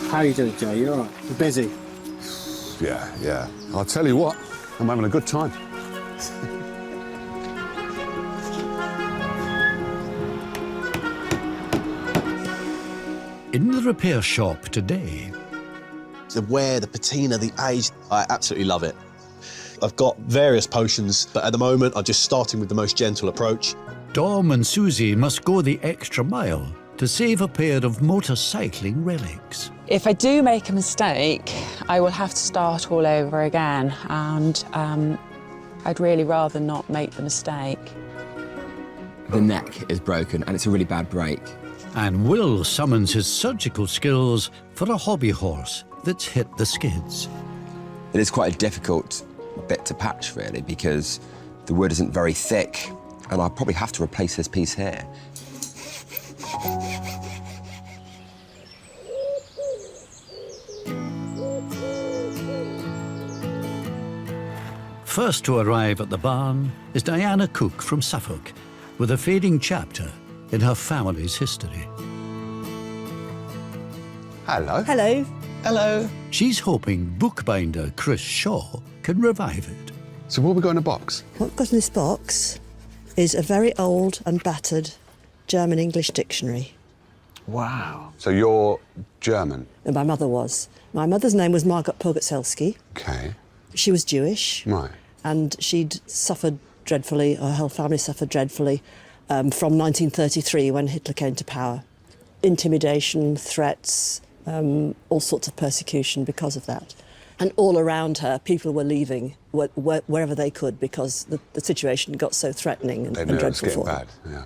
How are you doing, Joe? You all right? You busy? Yeah. I'll tell you what, I'm having a good time. In the repair shop today... The wear, the patina, the age, I absolutely love it. I've got various potions, but at the moment I'm just starting with the most gentle approach. Dom and Suzie must go the extra mile to save a pair of motorcycling relics. If I do make a mistake, I will have to start all over again, and I'd really rather not make the mistake. The neck is broken and it's a really bad break. And Will summons his surgical skills for a hobby horse that's hit the skids. It is quite a difficult bit to patch, really, because the wood isn't very thick, and I'll probably have to replace this piece here. First to arrive at the barn is Diana Cook from Suffolk, with a fading chapter in her family's history. Hello. Hello. Hello. She's hoping bookbinder Chris Shaw can revive it. So what have we got in a box? What I've got in this box is a very old and battered German-English dictionary. Wow. So you're German? And my mother was. My mother's name was Margot. OK. She was Jewish. Right. And she'd suffered dreadfully, her whole family suffered dreadfully from 1933 when Hitler came to power. Intimidation, threats, all sorts of persecution because of that. And all around her, people were leaving wherever they could because the situation got so threatening and dreadful for them. Yeah.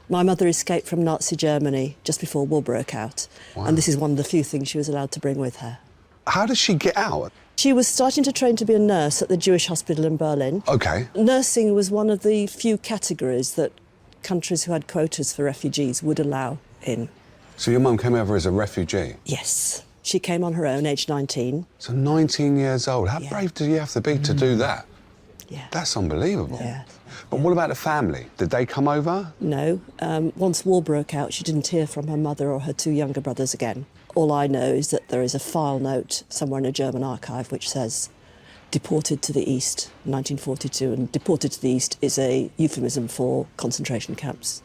My mother escaped from Nazi Germany just before war broke out. Wow. And this is one of the few things she was allowed to bring with her. How did she get out? She was starting to train to be a nurse at the Jewish hospital in Berlin. OK. Nursing was one of the few categories that countries who had quotas for refugees would allow in. So your mum came over as a refugee? Yes. She came on her own, aged 19. So 19 years old. How brave do you have to be to do that? Yeah. That's unbelievable. Yeah. But what about the family? Did they come over? No. Once war broke out, she didn't hear from her mother or her two younger brothers again. All I know is that there is a file note somewhere in a German archive which says deported to the East, 1942, and deported to the East is a euphemism for concentration camps.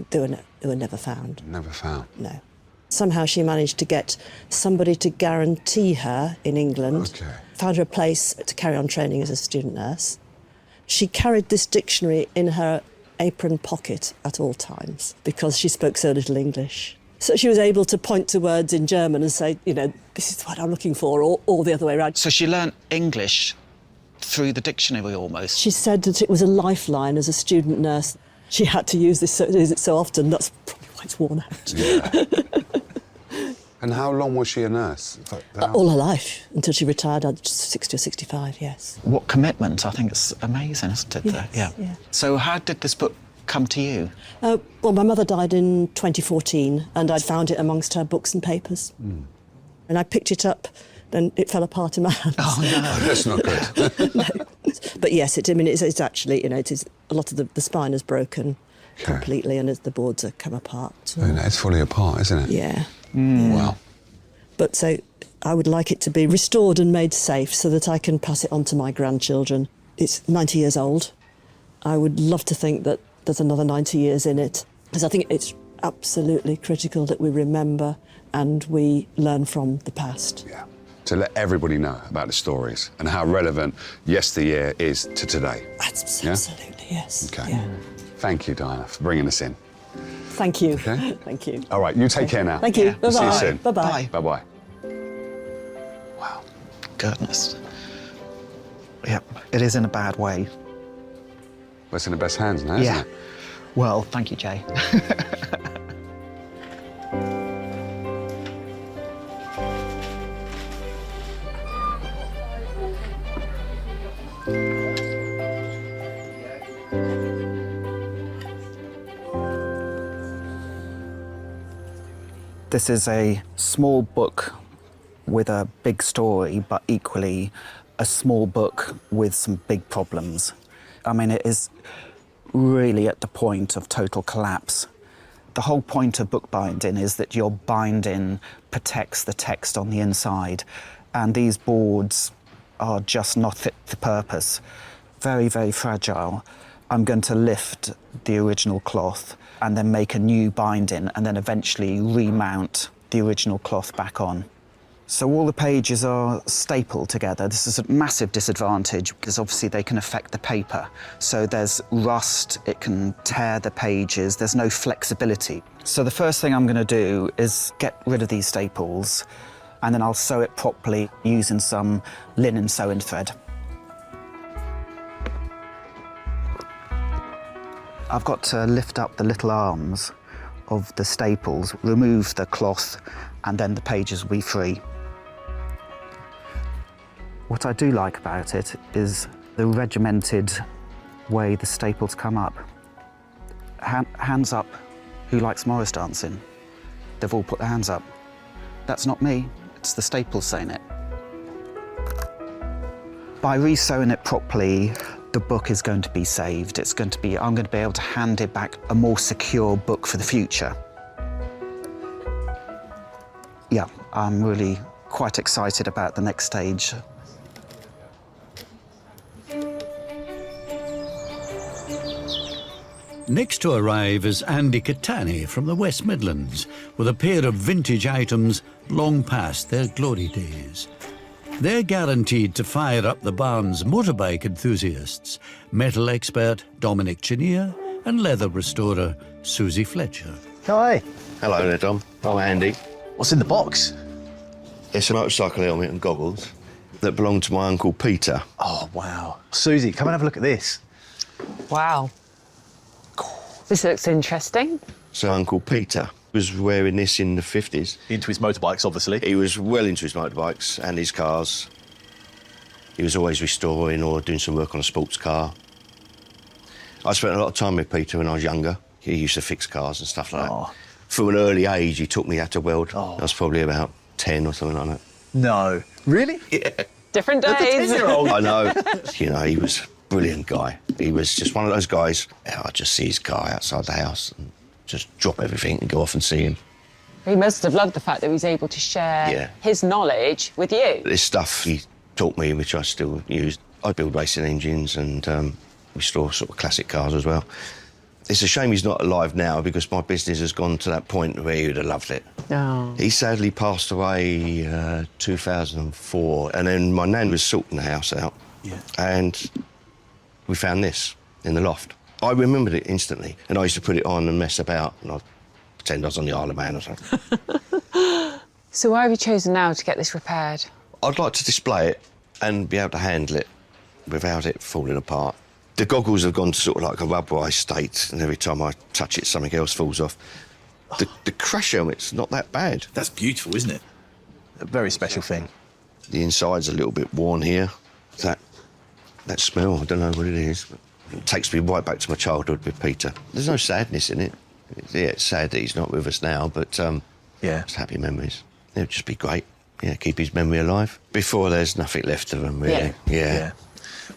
They were never found. Never found? No. Somehow she managed to get somebody to guarantee her in England, found her a place to carry on training as a student nurse. She carried this dictionary in her apron pocket at all times because she spoke so little English. So she was able to point to words in German and say, you know, this is what I'm looking for, or the other way around. So she learnt English through the dictionary almost? She said that it was a lifeline as a student nurse. She had to use it so often, that's probably why it's worn out. Yeah. And how long was she a nurse? All her life, until she retired at 60 or 65, yes. What commitment. I think it's amazing, isn't it? Yes, yeah. So how did this book come to you? Well, my mother died in 2014, and I found it amongst her books and papers. And I picked it up, then it fell apart in my hands. Oh, no. That's not good. No. But yes, it's actually, you know, it is, a lot of the spine is broken completely, and the boards have come apart. Oh, no, it's fully apart, isn't it? Yeah. Wow. But so I would like it to be restored and made safe so that I can pass it on to my grandchildren. It's 90 years old. I would love to think that there's another 90 years in it, because I think it's absolutely critical that we remember and we learn from the past. Yeah. To let everybody know about the stories and how relevant yesteryear is to today. Absolutely, yes. OK. Yeah. Thank you, Diana, for bringing us in. Thank you. OK? Thank you. All right, you take care now. Thank you. Bye-bye. See you soon. Bye-bye. Bye-bye. Wow. Goodness. Yeah, it is in a bad way. Well, it's in the best hands now, isn't it? Well, thank you, Jay. This is a small book with a big story, but equally a small book with some big problems. I mean, it is really at the point of total collapse. The whole point of bookbinding is that your binding protects the text on the inside, and these boards are just not fit for purpose. Very, very fragile. I'm going to lift the original cloth and then make a new binding and then eventually remount the original cloth back on. So all the pages are stapled together. This is a massive disadvantage because obviously they can affect the paper. So there's rust, it can tear the pages, there's no flexibility. So the first thing I'm going to do is get rid of these staples, and then I'll sew it properly using some linen sewing thread. I've got to lift up the little arms of the staples, remove the cloth, and then the pages will be free. What I do like about it is the regimented way the staples come up. Hands up, who likes Morris dancing? They've all put their hands up. That's not me, it's the staples saying it. By re-sewing it properly, the book is going to be saved. I'm going to be able to hand it back a more secure book for the future. Yeah, I'm really quite excited about the next stage. Next to arrive is Andy Cattani from the West Midlands, with a pair of vintage items long past their glory days. They're guaranteed to fire up the barn's motorbike enthusiasts, metal expert Dominic Chinea and leather restorer Suzie Fletcher. Hi. Hello there, Dom. I'm Andy. What's in the box? It's a motorcycle helmet and goggles that belong to my Uncle Peter. Oh, wow. Suzie, come and have a look at this. Wow. This looks interesting. So Uncle Peter was wearing this in the 50s. Into his motorbikes, obviously. He was well into his motorbikes and his cars. He was always restoring or doing some work on a sports car. I spent a lot of time with Peter when I was younger. He used to fix cars and stuff like that. From an early age, he taught me how to weld. I was probably about 10 or something like that. No. Really? Yeah. Different days. That's a 10-year-old. I know. You know, he was a brilliant guy. He was just one of those guys, I'd just see his car outside the house and just drop everything and go off and see him. He must have loved the fact that he was able to share his knowledge with you. This stuff he taught me, which I still use. I build racing engines and restore sort of classic cars as well. It's a shame he's not alive now because my business has gone to that point where he would have loved it. Oh. He sadly passed away 2004, and then my nan was sorting the house out, and we found this in the loft. I remembered it instantly, and I used to put it on and mess about, and I'd pretend I was on the Isle of Man or something. So why have you chosen now to get this repaired? I'd like to display it and be able to handle it without it falling apart. The goggles have gone to sort of like a rubberised state, and every time I touch it, something else falls off. The crash helmet's not that bad. That's beautiful, isn't it? A very special thing. The inside's a little bit worn here. That smell, I don't know what it is, but it takes me right back to my childhood with Peter. There's no sadness in it. Yeah, it's sad that he's not with us now, but it's happy memories. It would just be great. Yeah, keep his memory alive. Before there's nothing left of him, really. Yeah.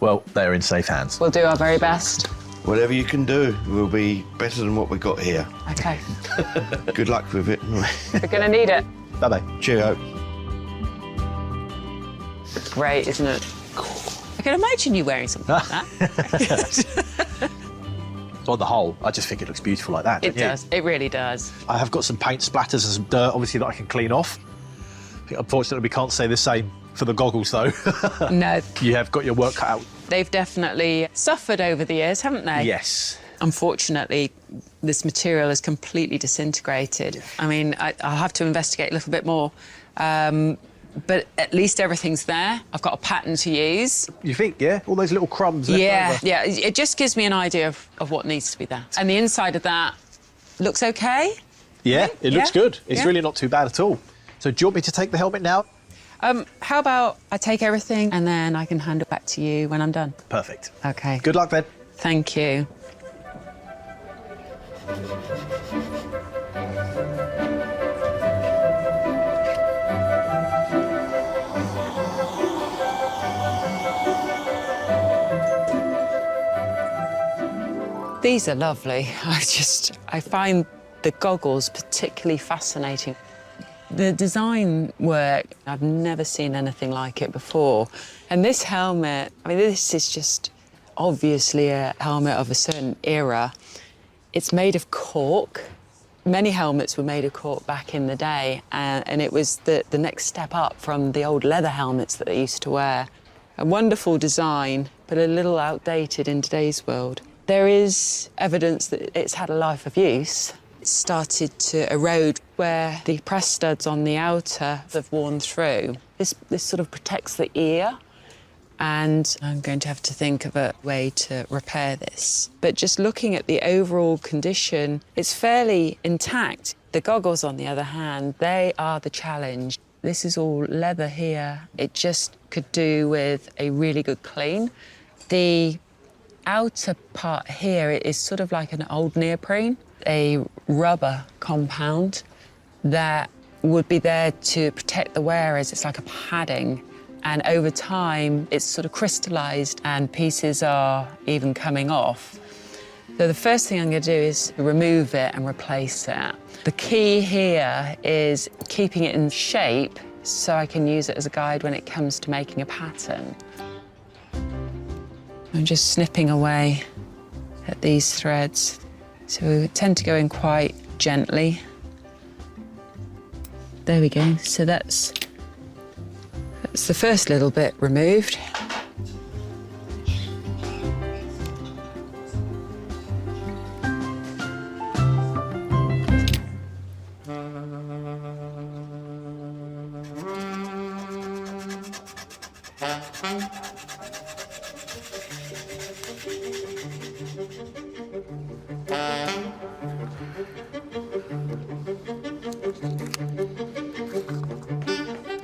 Well, they're in safe hands. We'll do our very best. Whatever you can do will be better than what we got here. OK. Good luck with it. We're going to need it. Bye-bye. Cheerio. Great, isn't it? I can imagine you wearing something like that. So on the whole, I just think it looks beautiful like that. It does. It really does. I have got some paint splatters and some dirt, obviously, that I can clean off. Unfortunately, we can't say the same for the goggles, though. No. You have got your work cut out. They've definitely suffered over the years, haven't they? Yes. Unfortunately, this material is completely disintegrated. I mean, I'll have to investigate a little bit more. But at least everything's there. I've got a pattern to use. You think, yeah? All those little crumbs left over. Yeah. It just gives me an idea of what needs to be there. And the inside of that looks OK? Yeah, it looks good. It's really not too bad at all. So do you want me to take the helmet now? How about I take everything and then I can hand it back to you when I'm done? Perfect. OK. Good luck, then. Thank you. These are lovely. I find The goggles, particularly fascinating. The design work, I've never seen anything like it before. And this helmet, I mean, this is just obviously a helmet of a certain era. It's made of cork. Many helmets were made of cork back in the day, and it was the next step up from the old leather helmets that they used to wear. A wonderful design, but a little outdated in today's world. There is evidence that it's had a life of use. It started to erode where the press studs on the outer have worn through. This sort of protects the ear, and I'm going to have to think of a way to repair this. But just looking at the overall condition, it's fairly intact. The goggles, on the other hand, they are the challenge. This is all leather here. It just could do with a really good clean. The outer part here is sort of like an old neoprene, a rubber compound that would be there to protect the wearers. It's like a padding. And over time, it's sort of crystallized and pieces are even coming off. So the first thing I'm going to do is remove it and replace it. The key here is keeping it in shape so I can use it as a guide when it comes to making a pattern. I'm just snipping away at these threads. So we tend to go in quite gently. There we go. So that's the first little bit removed.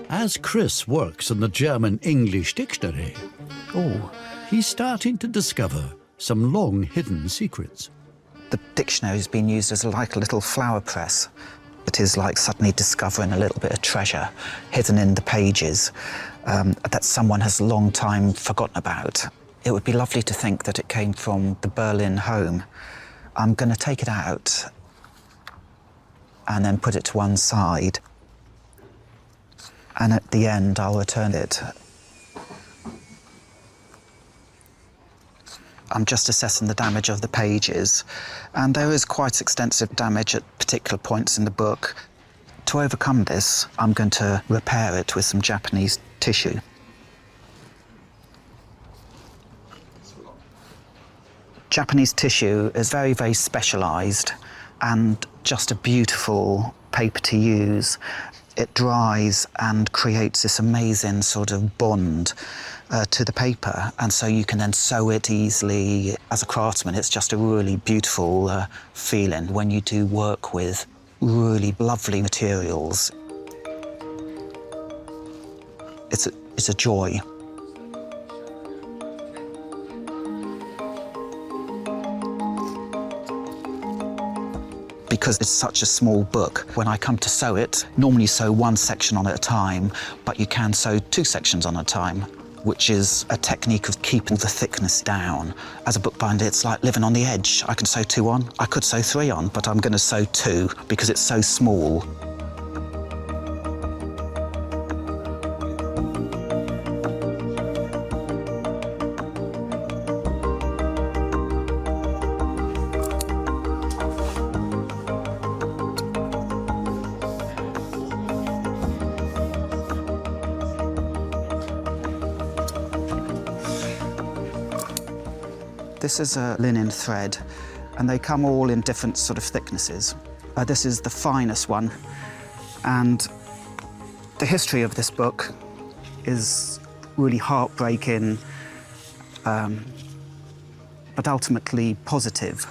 As Chris works on the German-English dictionary, he's starting to discover some long-hidden secrets. The dictionary has been used as like a little flower press. It is like suddenly discovering a little bit of treasure hidden in the pages that someone has a long time forgotten about. It would be lovely to think that it came from the Berlin home. I'm going to take it out and then put it to one side. And at the end, I'll return it. I'm just assessing the damage of the pages, and there is quite extensive damage at particular points in the book. To overcome this, I'm going to repair it with some Japanese tissue. Japanese tissue is very, very specialised and just a beautiful paper to use. It dries and creates this amazing sort of bond to the paper, and so you can then sew it easily. As a craftsman, it's just a really beautiful feeling when you do work with really lovely materials. It's a joy. Because it's such a small book, when I come to sew it, normally you sew one section on at a time, but you can sew two sections on a time, which is a technique of keeping the thickness down. As a bookbinder, it's like living on the edge. I can sew 2 on, I could sew 3 on, but I'm going to sew 2 because it's so small. This is a linen thread, and they come all in different sort of thicknesses. This is the finest one, and the history of this book is really heartbreaking, but ultimately positive,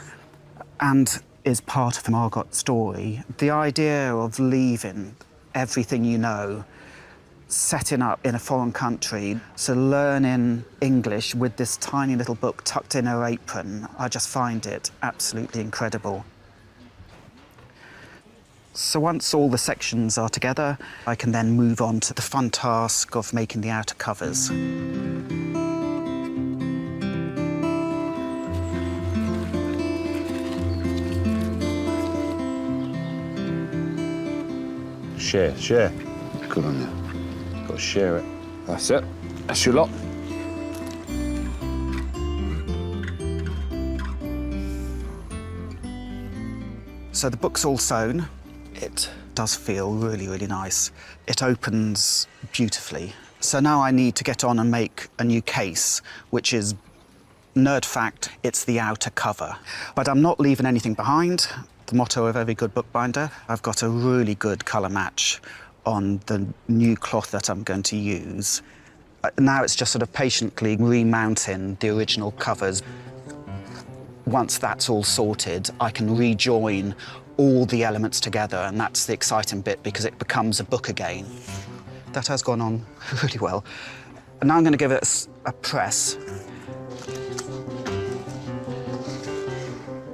and is part of Margot's story. The idea of leaving everything you know, setting up in a foreign country, so learning English with this tiny little book tucked in her apron, I just find it absolutely incredible. So once all the sections are together, I can then move on to the fun task of making the outer covers. share. Good on you. Got to share it. That's it. That's your lot. So the book's all sewn. It does feel really, really nice. It opens beautifully. So now I need to get on and make a new case, which is, nerd fact, it's the outer cover. But I'm not leaving anything behind. The motto of every good bookbinder. I've got a really good colour match on the new cloth that I'm going to use. Now it's just sort of patiently remounting the original covers. Once that's all sorted, I can rejoin all the elements together, and that's the exciting bit because it becomes a book again. That has gone on really well. And now I'm going to give it a press.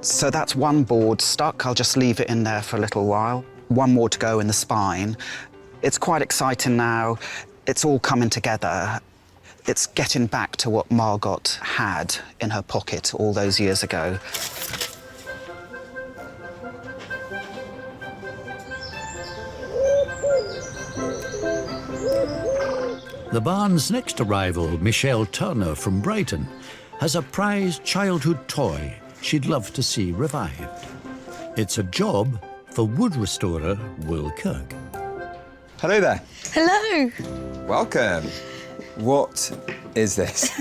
So that's one board stuck. I'll just leave it in there for a little while. One more to go in the spine. It's quite exciting now. It's all coming together. It's getting back to what Margot had in her pocket all those years ago. The barn's next arrival, Michelle Turner from Brighton, has a prized childhood toy she'd love to see revived. It's a job for wood restorer Will Kirk. Hello there. Hello. Welcome. What is this?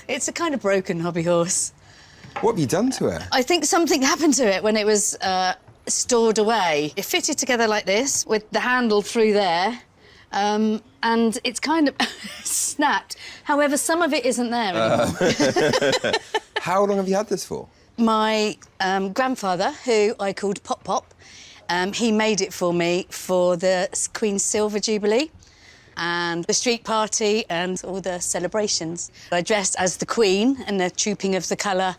It's a kind of broken hobby horse. What have you done to it? I think something happened to it when it was stored away. It fitted together like this, with the handle through there, and it's kind of snapped. However, some of it isn't there anymore. How long have you had this for? My grandfather, who I called Pop Pop, he made it for me for the Queen's Silver Jubilee and the street party and all the celebrations. I dressed as the Queen in the trooping of the colour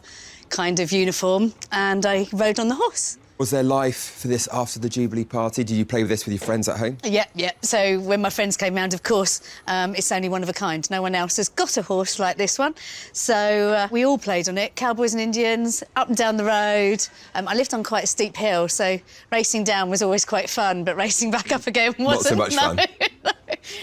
kind of uniform, and I rode on the horse. Was there life for this after the Jubilee party? Did you play with this with your friends at home? Yeah. So when my friends came round, of course, it's only one of a kind. No one else has got a horse like this one. So we all played on it, cowboys and Indians, up and down the road. I lived on quite a steep hill, so racing down was always quite fun, but racing back up again wasn't. Not so much fun.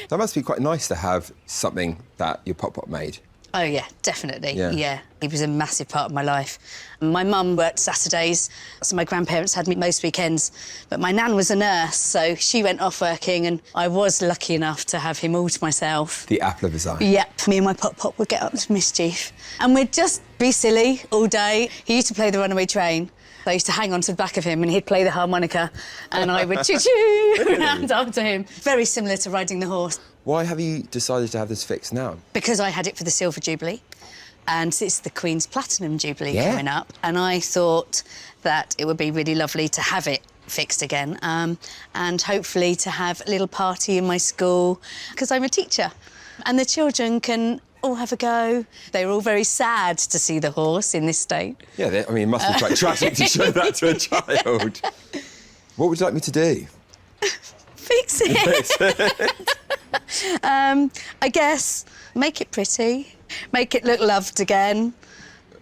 That must be quite nice to have something that your Pop Pop made. Oh, yeah, definitely, yeah. He was a massive part of my life. My mum worked Saturdays, so my grandparents had me most weekends, but my nan was a nurse, so she went off working, and I was lucky enough to have him all to myself. The apple of his eye. Yep, me and my Pop-Pop would get up to mischief, and we'd just be silly all day. He used to play the runaway train. I used to hang on to the back of him and he'd play the harmonica and I would choo-choo around after him. Very similar to riding the horse. Why have you decided to have this fixed now? Because I had it for the Silver Jubilee and it's the Queen's Platinum Jubilee coming up, and I thought that it would be really lovely to have it fixed again and hopefully to have a little party in my school because I'm a teacher and the children can all have a go. They were all very sad to see the horse in this state. Yeah, I mean, it must be quite tragic to show that to a child. What would you like me to do? Fix it. I guess make it pretty, make it look loved again.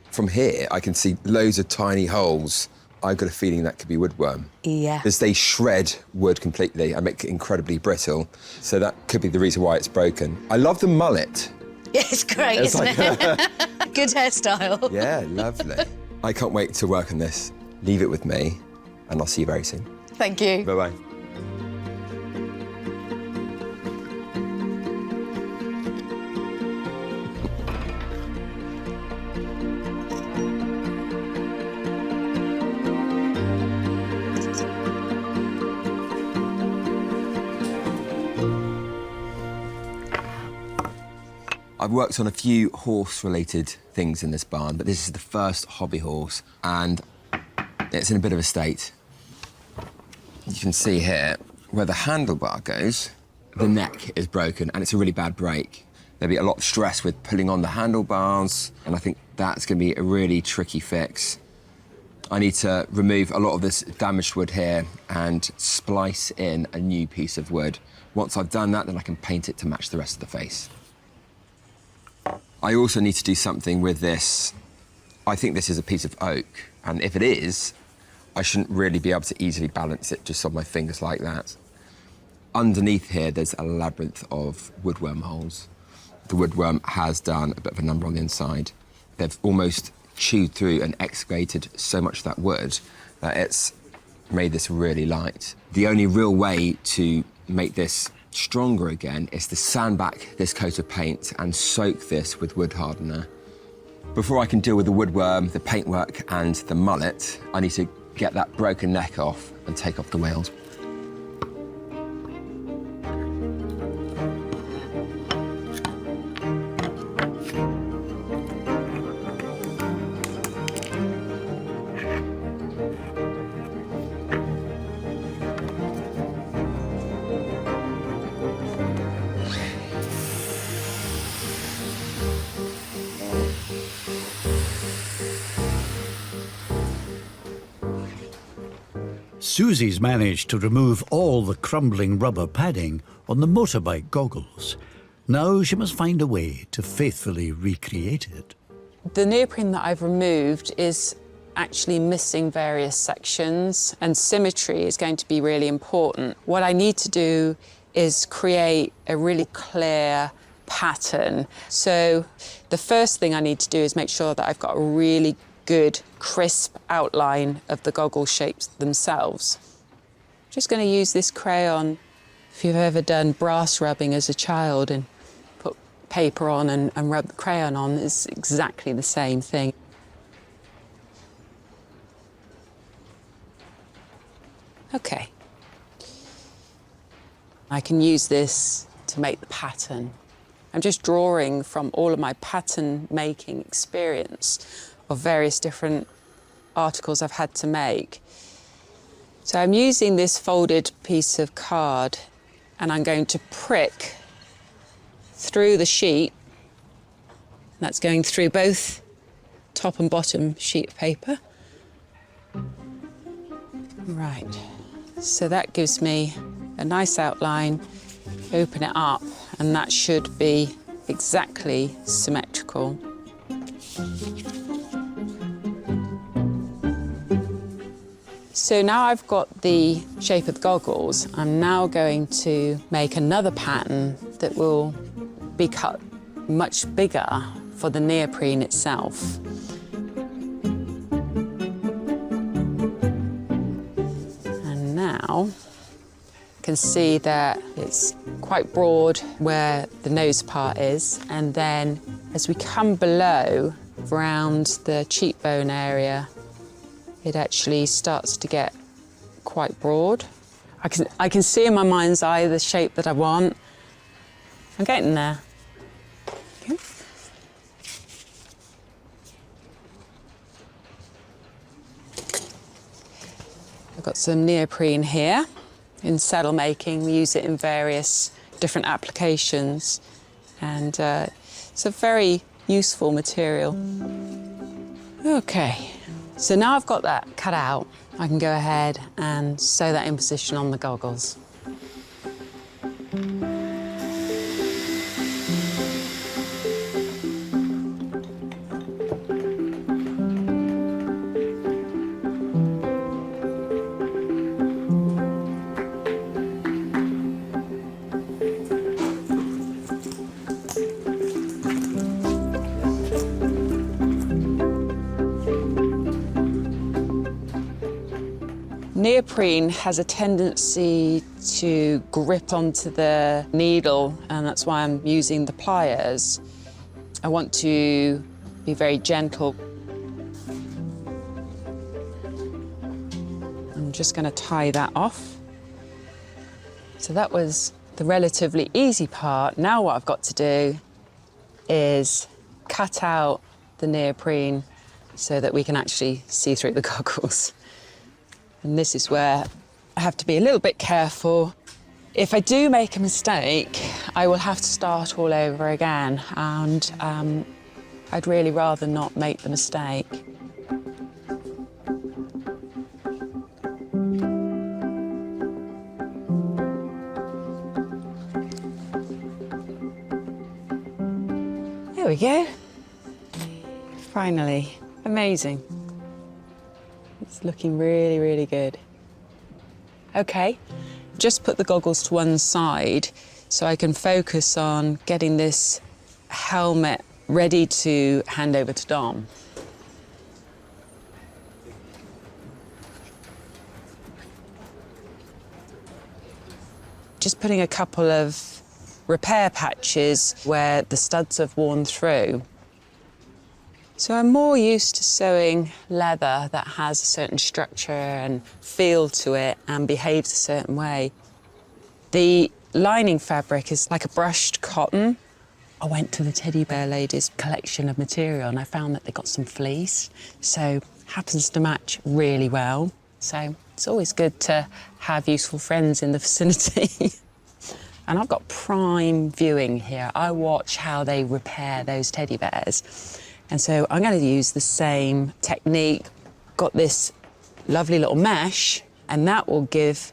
From here, I can see loads of tiny holes. I've got a feeling that could be woodworm. Yeah. Because they shred wood completely and make it incredibly brittle. So that could be the reason why it's broken. I love the mullet. Yeah, it's great, isn't it? Good hairstyle. Yeah, lovely. I can't wait to work on this. Leave it with me, and I'll see you very soon. Thank you. Bye-bye. I've worked on a few horse-related things in this barn, but this is the first hobby horse, and it's in a bit of a state. You can see here where the handlebar goes, the neck is broken, and it's a really bad break. There'll be a lot of stress with pulling on the handlebars, and I think that's going to be a really tricky fix. I need to remove a lot of this damaged wood here and splice in a new piece of wood. Once I've done that, then I can paint it to match the rest of the face. I also need to do something with this. I think this is a piece of oak, and if it is, I shouldn't really be able to easily balance it just on my fingers like that. Underneath here, there's a labyrinth of woodworm holes. The woodworm has done a bit of a number on the inside. They've almost chewed through and excavated so much of that wood that it's made this really light. The only real way to make this stronger again is to sand back this coat of paint and soak this with wood hardener. Before I can deal with the woodworm, the paintwork and the mullet, I need to get that broken neck off and take off the wheels. Susie's managed to remove all the crumbling rubber padding on the motorbike goggles. Now she must find a way to faithfully recreate it. The neoprene that I've removed is actually missing various sections, and symmetry is going to be really important. What I need to do is create a really clear pattern. So the first thing I need to do is make sure that I've got a really good, crisp outline of the goggle shapes themselves. I'm just going to use this crayon. If you've ever done brass rubbing as a child and put paper on and rub the crayon on, it's exactly the same thing. Okay. I can use this to make the pattern. I'm just drawing from all of my pattern making experience of various different articles I've had to make. So I'm using this folded piece of card and I'm going to prick through the sheet. That's going through both top and bottom sheet of paper. Right, so that gives me a nice outline. Open it up and that should be exactly symmetrical. So now I've got the shape of the goggles, I'm now going to make another pattern that will be cut much bigger for the neoprene itself. And now I can see that it's quite broad where the nose part is, and then as we come below around the cheekbone area, it actually starts to get quite broad. I can see in my mind's eye the shape that I want. I'm getting there. Okay. I've got some neoprene here. In saddle making, we use it in various different applications, and it's a very useful material. Okay. So now I've got that cut out, I can go ahead and sew that in position on the goggles. Neoprene has a tendency to grip onto the needle, and that's why I'm using the pliers. I want to be very gentle. I'm just going to tie that off. So that was the relatively easy part. Now what I've got to do is cut out the neoprene so that we can actually see through the goggles. And this is where I have to be a little bit careful. If I do make a mistake, I will have to start all over again, and I'd really rather not make the mistake. There we go. Finally. Amazing. It's looking really, really good. Okay, just put the goggles to one side so I can focus on getting this helmet ready to hand over to Dom. Just putting a couple of repair patches where the studs have worn through. So I'm more used to sewing leather that has a certain structure and feel to it and behaves a certain way. The lining fabric is like a brushed cotton. I went to the teddy bear lady's collection of material and I found that they got some fleece, so happens to match really well. So it's always good to have useful friends in the vicinity. And I've got prime viewing here. I watch how they repair those teddy bears. And so I'm going to use the same technique. Got this lovely little mesh, and that will give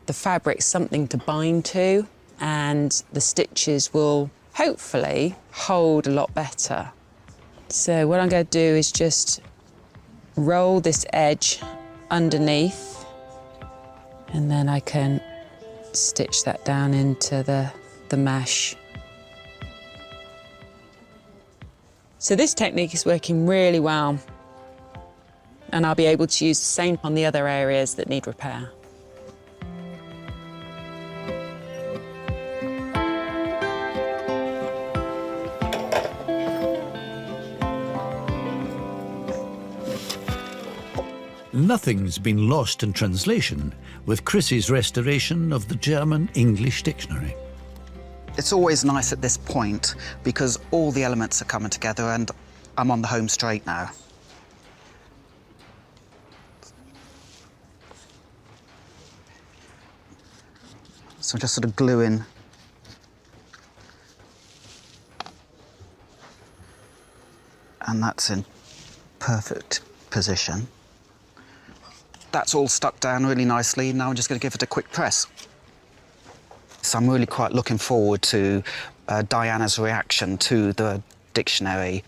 the fabric something to bind to, and the stitches will hopefully hold a lot better. So what I'm going to do is just roll this edge underneath, and then I can stitch that down into the mesh. So this technique is working really well, and I'll be able to use the same on the other areas that need repair. Nothing's been lost in translation with Chris's restoration of the German-English dictionary. It's always nice at this point because all the elements are coming together and I'm on the home straight now. So I'm just sort of gluing and that's in perfect position. That's all stuck down really nicely. Now I'm just going to give it a quick press. So I'm really quite looking forward to Diana's reaction to the dictionary.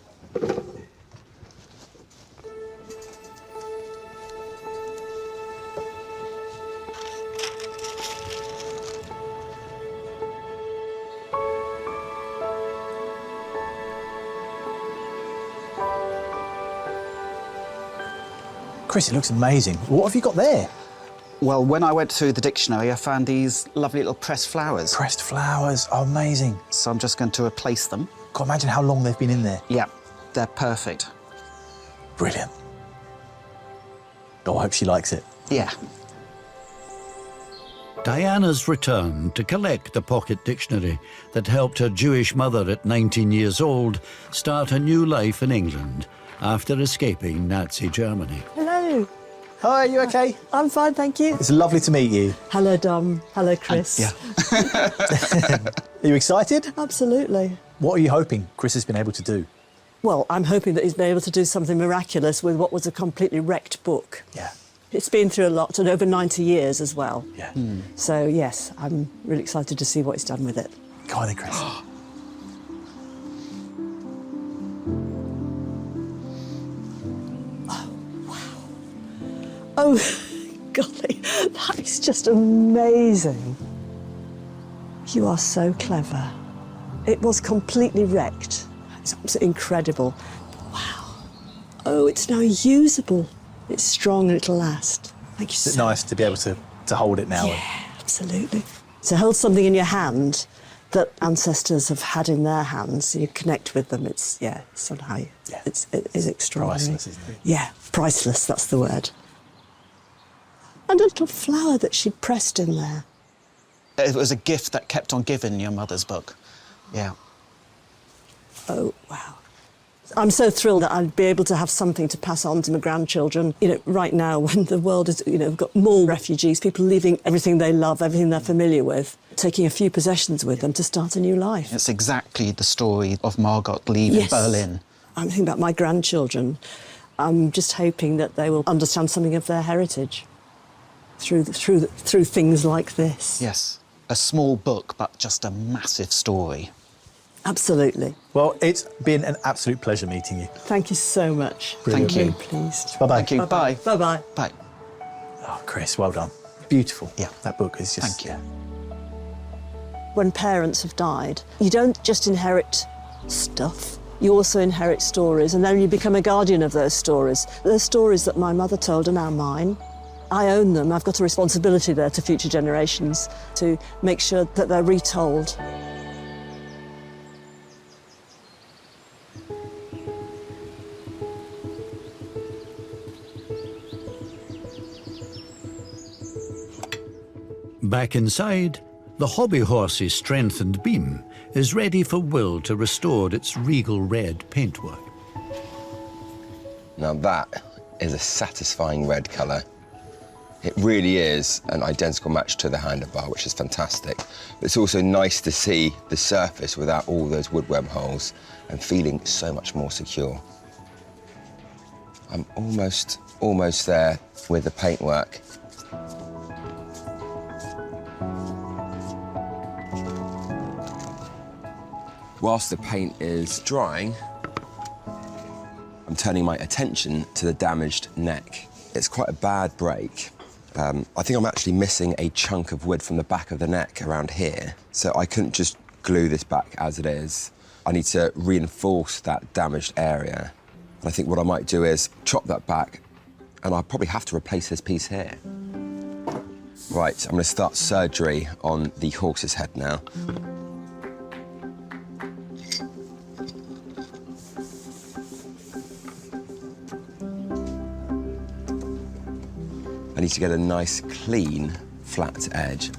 Chris, it looks amazing. What have you got there? Well, when I went through the dictionary, I found these lovely little pressed flowers. Pressed flowers, oh, amazing. So I'm just going to replace them. God, imagine how long they've been in there. Yeah, they're perfect. Brilliant. Oh, I hope she likes it. Yeah. Diana's return to collect the pocket dictionary that helped her Jewish mother at 19 years old start a new life in England after escaping Nazi Germany. Hello. Hi, are you okay? I'm fine, thank you. It's lovely to meet you. Hello, Dom. Hello, Chris. Are you excited? Absolutely. What are you hoping Chris has been able to do? Well, I'm hoping that he's been able to do something miraculous with what was a completely wrecked book. Yeah. It's been through a lot, and over 90 years as well. Yeah. So, yes, I'm really excited to see what he's done with it. Go on then, Chris. Oh, golly, that is just amazing. You are so clever. It was completely wrecked. It's absolutely incredible. Wow. Oh, it's now usable. It's strong and it'll last. Thank you so much. It's nice to be able to hold it now. Yeah, absolutely. To hold something in your hand that ancestors have had in their hands, you connect with them, it's somehow, it is extraordinary. Priceless, isn't it? Yeah, priceless, that's the word. And a little flower that she pressed in there. It was a gift that kept on giving, your mother's book. Yeah. Oh, wow. I'm so thrilled that I'd be able to have something to pass on to my grandchildren. You know, right now, when the world is, we've got more refugees, people leaving everything they love, everything they're familiar with, taking a few possessions with them to start a new life. It's exactly the story of Margot leaving Berlin. I'm thinking about my grandchildren. I'm just hoping that they will understand something of their heritage through things like this. Yes. A small book, but just a massive story. Absolutely. Well, it's been an absolute pleasure meeting you. Thank you so much. Thank you. I'm really pleased. Bye-bye. Thank you. Bye. Bye-bye. Bye. Oh, Chris, well done. beautiful. Yeah, that book is just... Thank you. When parents have died, you don't just inherit stuff, you also inherit stories, and then you become a guardian of those stories. The stories that my mother told are now mine. I own them. I've got a responsibility there to future generations to make sure that they're retold. Back inside, the hobby horse's strengthened beam is ready for Will to restore its regal red paintwork. Now that is a satisfying red colour. It really is an identical match to the handlebar, which is fantastic. But it's also nice to see the surface without all those woodworm holes and feeling so much more secure. I'm almost there with the paintwork. Whilst the paint is drying, I'm turning my attention to the damaged neck. It's quite a bad break. I think I'm actually missing a chunk of wood from the back of the neck around here, so I couldn't just glue this back as it is. I need to reinforce that damaged area. And I think what I might do is chop that back, and I'll probably have to replace this piece here. Right, I'm gonna start surgery on the horse's head now. I need to get a nice, clean, flat edge.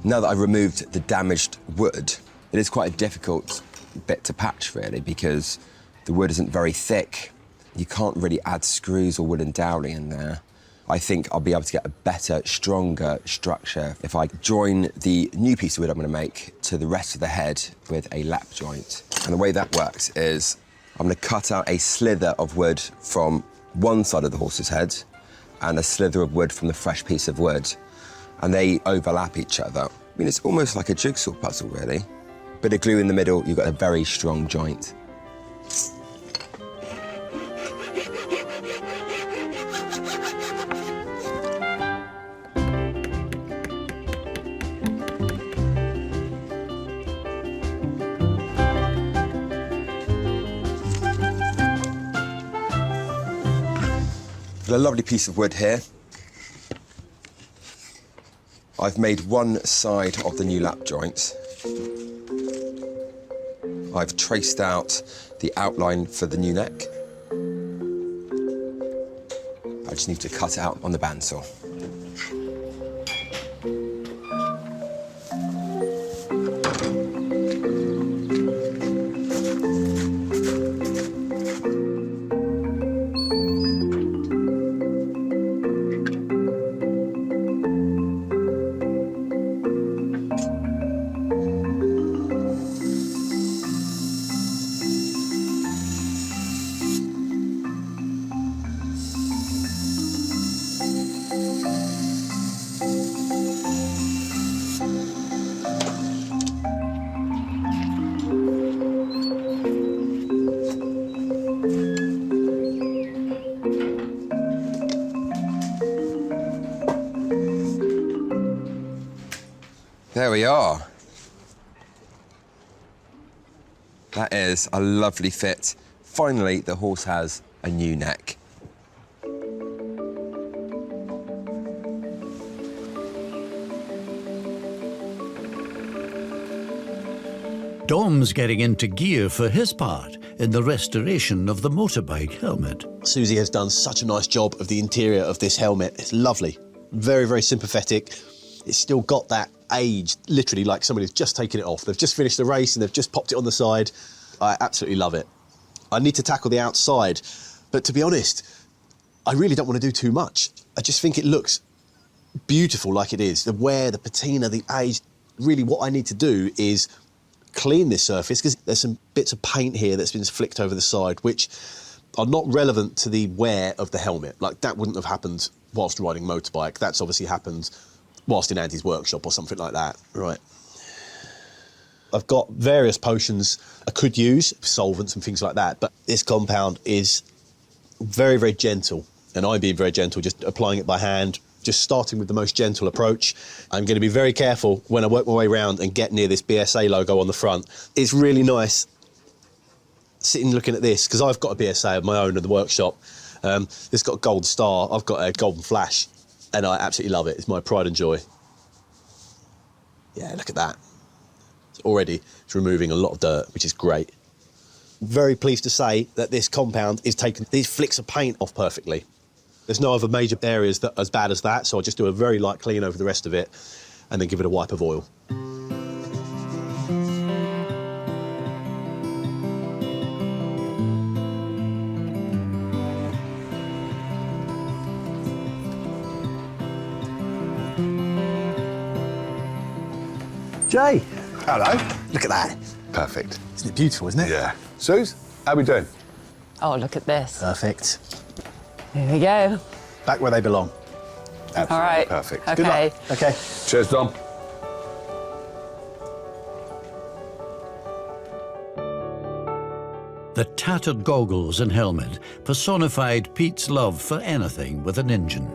Now that I've removed the damaged wood, it is quite a difficult bit to patch, really, because the wood isn't very thick. You can't really add screws or wooden dowling in there. I think I'll be able to get a better, stronger structure if I join the new piece of wood I'm going to make to the rest of the head with a lap joint. And the way that works is I'm going to cut out a slither of wood from one side of the horse's head and a slither of wood from the fresh piece of wood, and they overlap each other. I mean, it's almost like a jigsaw puzzle, really. Bit of glue in the middle, you've got a very strong joint. Got a lovely piece of wood here. I've made one side of the new lap joint. I've traced out the outline for the new neck. I just need to cut it out on the bandsaw. There we are. That is a lovely fit. Finally, the horse has a new neck. Dom's getting into gear for his part in the restoration of the motorbike helmet. Suzie has done such a nice job of the interior of this helmet. It's lovely. Very, very sympathetic. It's still got that age, literally like somebody's just taken it off. They've just finished the race and they've just popped it on the side. I absolutely love it. I need to tackle the outside, but to be honest, I really don't want to do too much. I just think it looks beautiful like it is. The wear, the patina, the age. Really what I need to do is clean this surface because there's some bits of paint here that's been flicked over the side, which are not relevant to the wear of the helmet. Like, that wouldn't have happened whilst riding motorbike. That's obviously happened whilst in Andy's workshop or something like that. Right. I've got various potions I could use, solvents and things like that, but this compound is very, very gentle. And I'm being very gentle, just applying it by hand, just starting with the most gentle approach. I'm going to be very careful when I work my way around and get near this BSA logo on the front. It's really nice sitting looking at this, because I've got a BSA of my own in the workshop. It's got a gold star, I've got a golden flash, and I absolutely love it. It's my pride and joy. Yeah, look at that. It's removing a lot of dirt, which is great. Very pleased to say that this compound is taking these flicks of paint off perfectly. There's no other major areas that are as bad as that, so I'll just do a very light clean over the rest of it and then give it a wipe of oil. Jay. Hello. Look at that. Perfect. Isn't it beautiful, isn't it? Yeah. Suze, how we doing? Oh, look at this. Perfect. Here we go. Back where they belong. Absolutely. All right. Perfect. Okay. Good luck. Okay. Cheers, Dom. The tattered goggles and helmet personified Pete's love for anything with an engine.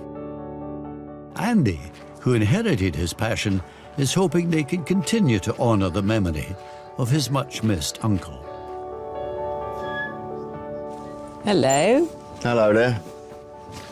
Andy, who inherited his passion, is hoping they can continue to honour the memory of his much-missed uncle. Hello. Hello there.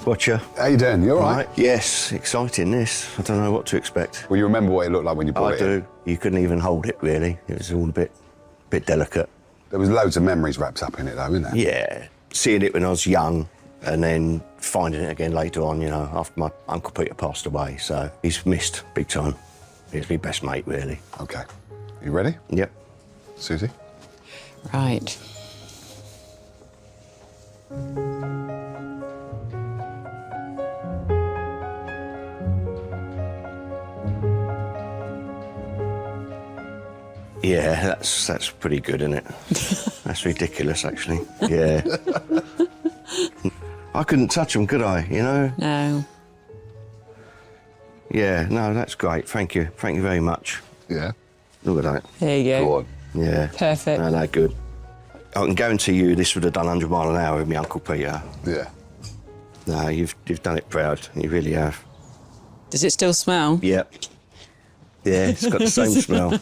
Watcher. How you doing? You all right? Yes, exciting this. I don't know what to expect. Well, you remember what it looked like when you brought I it in? do. You couldn't even hold it, really. It was all a bit delicate. There was loads of memories wrapped up in it, though, isn't there? Yeah. Seeing it when I was young and then finding it again later on, you know, after my Uncle Peter passed away. So he's missed big time. He's my best mate, really. OK. You ready? Yep. Suzie? Right. Yeah, that's pretty good, isn't it? That's ridiculous, actually. Yeah. I couldn't touch them, could I, you know? No. Yeah, no, that's great. Thank you. Thank you very much. Yeah. Look at that. There you go. Go on. Yeah. Perfect. No, good. I can guarantee you this would have done 100 mile an hour with my Uncle Peter. Yeah. No, you've done it proud. You really have. Does it still smell? Yep. Yeah, it's got the same smell.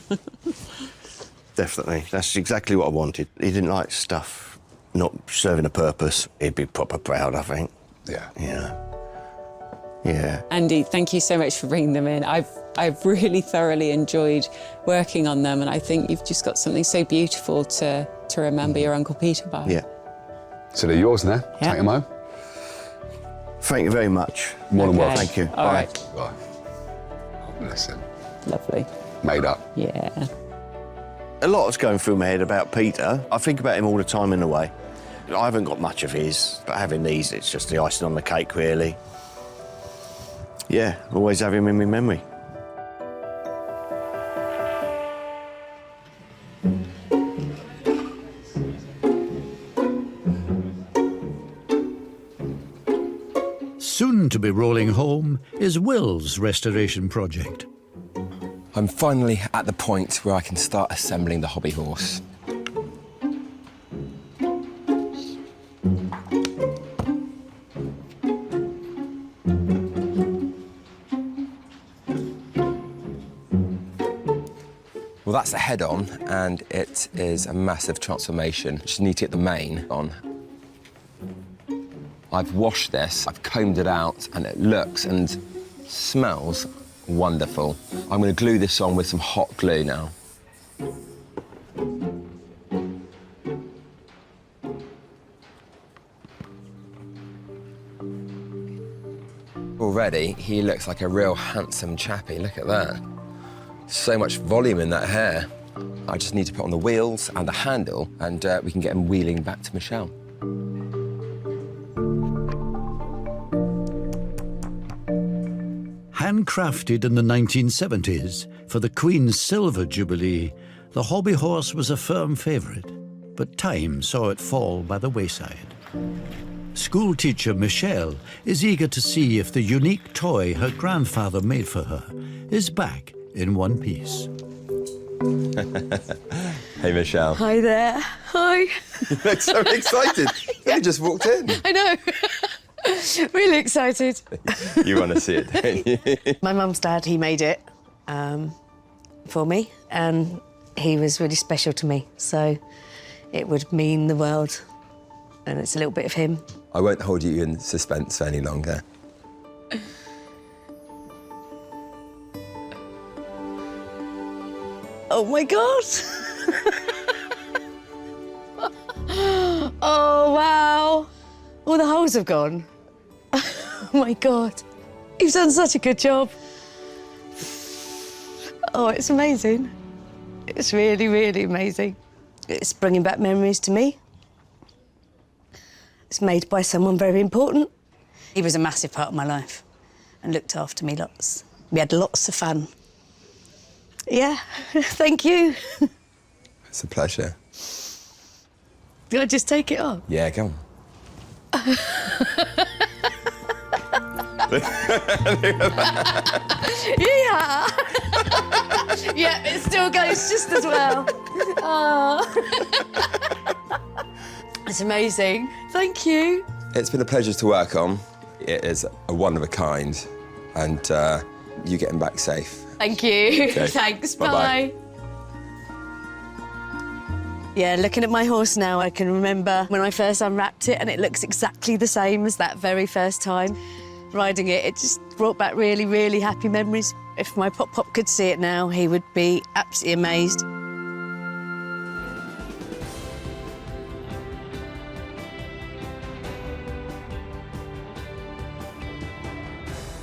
Definitely. That's exactly what I wanted. He didn't like stuff not serving a purpose. He'd be proper proud, I think. Yeah. Yeah. Yeah. Andy, thank you so much for bringing them in. I've really thoroughly enjoyed working on them, and I think you've just got something so beautiful to remember your Uncle Peter by. Yeah. So they're yours now. Yeah. Take them home. Thank you very much. More than Okay. welcome. Thank you. All Bye. right. Bye. Oh, bless him. Lovely. Made up. Yeah. A lot is going through my head about Peter. I think about him all the time in a way. I haven't got much of his, but having these, it's just the icing on the cake, really. Yeah, always have him in my memory. Soon to be rolling home is Will's restoration project. I'm finally at the point where I can start assembling the hobby horse. Well, that's the head on, and it is a massive transformation. Just need to get the mane on. I've washed this, I've combed it out, and it looks and smells wonderful. I'm going to glue this on with some hot glue now. Already, he looks like a real handsome chappie. Look at that. So much volume in that hair. I just need to put on the wheels and the handle, and we can get him wheeling back to Michelle. Handcrafted in the 1970s for the Queen's Silver Jubilee, the hobby horse was a firm favourite, but time saw it fall by the wayside. School teacher Michelle is eager to see if the unique toy her grandfather made for her is back in one piece. Hey, Michelle. Hi there. Hi. You look so excited. You only just walked in. I know. Really excited. You want to see it, don't you? My mum's dad, he made it for me, and he was really special to me, so it would mean the world, and it's a little bit of him. I won't hold you in suspense for any longer. Oh my God! Oh wow! All the holes have gone. Oh my God! You've done such a good job. Oh, it's amazing. It's really, really amazing. It's bringing back memories to me. It's made by someone very important. He was a massive part of my life and looked after me lots. We had lots of fun. Yeah, thank you. It's a pleasure. Did I just take it off? Yeah, go on. Yeah. Yeah, it still goes just as well. Oh. It's amazing. Thank you. It's been a pleasure to work on. It is a one of a kind, and you getting back safe. Thank you. Okay. Thanks. Bye-bye. Bye. Yeah, looking at my horse now, I can remember when I first unwrapped it, and it looks exactly the same as that very first time. Riding it, it just brought back really, really happy memories. If my Pop-Pop could see it now, he would be absolutely amazed.